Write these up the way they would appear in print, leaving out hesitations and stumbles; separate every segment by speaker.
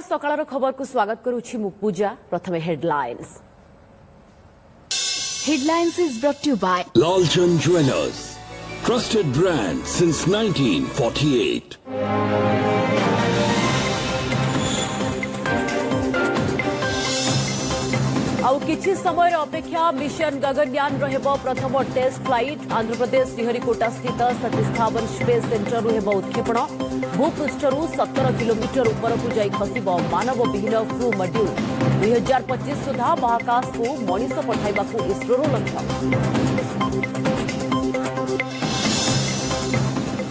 Speaker 1: सकाळर खबर को स्वागत करुछि मु पूजा। प्रथमे headlines
Speaker 2: is brought to you by
Speaker 3: Lalchand Jewellers, trusted brand since 1948.
Speaker 1: आउ किछि समय अपेक्षा मिशन गगनयान रहबो प्रथम टेस्ट फ्लाइट। आंध्र प्रदेश श्रीहरिकोटा स्थित सतीश धावन स्पेस सेंटर हेबो उत्क्षेपण। भूपृष्ठरू 17 किलोमीटर उपरकू जाई खसिबो मानव विहीन क्रू मॉड्यूल। 2025 सुधा महाकाश को मनीष पठाइबाकू इसरोर लक्ष्य।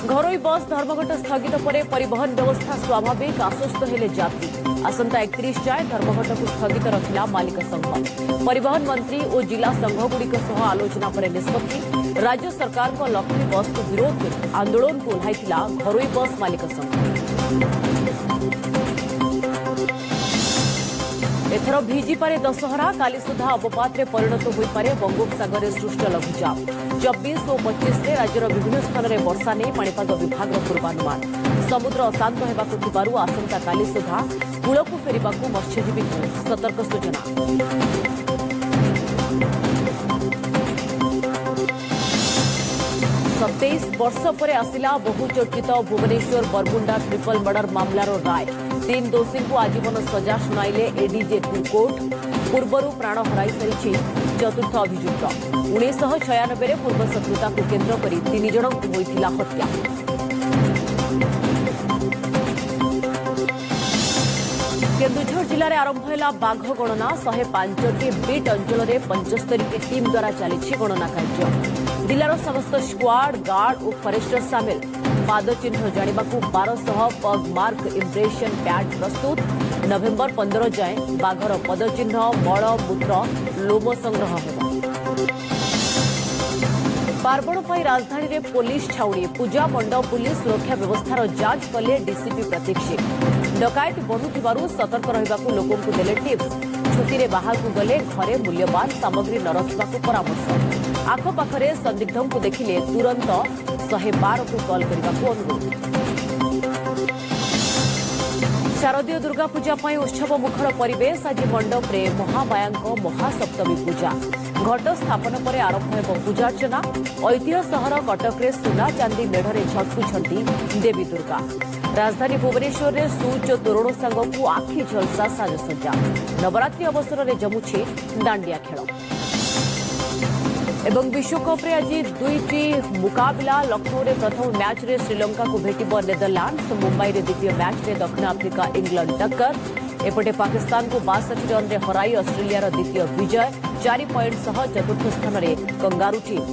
Speaker 1: घरोई बस धर्मघट स्थगित पर परिवहन व्यवस्था स्वाभाविक। आश्वस्त हेले यात्री। आसंता 31 जाए धर्मघट को स्थगित रखिला मालिक संघ। परिवहन मंत्री और जिला संघगुड़िक सह आलोचना पर निष्पत्ति। राज्य सरकार को लक्ष्मी बस को विरोध कर आंदोलन को ओह्लाइथिला घरोई बस मालिक संघ। एथर भिजी पारे दशहरा। काली सुधा अवपात परिणत हो पारे बंगोपसागर में सृष्ट लघुचाप। 24 और 25 में राज्यर विभिन्न स्थान में वर्षा नहीं पाणीपाग विभाग पूर्वानुमान। समुद्र अशांत होगाकू आसंता काली सुधा कूलकू फेरिबाकू मत्स्यजीवी सतर्क सूचना। 27 वर्ष पर आसिला बहुचर्चित भुवनेश्वर बरमुंडा ट्रिपल मर्डर मामलार राय। 3 दोषी को आजीवन सजा शुणाइले एडीजे कोर्ट। पूर्वर प्राण हराई सारी चतुर्थ अभियुक्त। 1996 में पूर्व शत्रुता को केन्द्र कर 3 जन होइथिला हत्या। केन्दुझर जिले में आरंभ है बाघ गणना। 105टी बीट अंचल में 75टी टीम द्वारा चली गणना कार्य। जिलार समस्त स्क्वाड गार्ड और फरेस्टर सामिल। पाद चिन्ह जाना 1200 पग मार्क इम्प्रेशन पैड प्रस्तुत। नवेम्बर 15 जाए बाघर पदचिन्ह मल मूत्र लोम संग्रह हो। पार्वण पर राजधानी में पुलिस छाउणी। पूजा मंडप पुलिस सुरक्षा व्यवस्थार जांच कले डीसीपी प्रतीक सिंह। डकायत बढ़ुथिबारु सतर्क रहिबाकू लोकों को देले टिप्स। छुट्टी रे बाहर को गले घरे मूल्यवान सामग्री न रखिबाकू परामर्श। आखपाखरे संदिग्धों को देखिले तुरंत 112 को कॉल करने अनुरोध। शारदीय दुर्गा पूजा उत्सव मुखर परिवेश। आज मंडप रे महामाया महासप्तमी पूजा। घट स्थापन पर आरंभ हो पूजार्चना। ऐतिह्य सहर कटक रे सुना चांदी मेढ़े झटकुछंती देवी दुर्गा। राजधानी भुवनेश्वर में सूच तोरण सांगू आखि झलसा साजसज्जा। नवरात्रि अवसर में जमुछि दांडिया खेल। एवं विश्वकप रे आज 2टी मुकाबला। लखनऊ रे प्रथम मैच रे श्रीलंका को भेटिबो नेदरलैंड्स। मुंबई रे द्वितीय मैच रे दक्षिण आफ्रिका इंग्लैंड टक्कर। एपटे पाकिस्तान को 62 रन रे हराई ऑस्ट्रेलिया द्वितीय विजय। 4 पॉइंट सह चतुर्थ स्थान रे कंगारू टीम।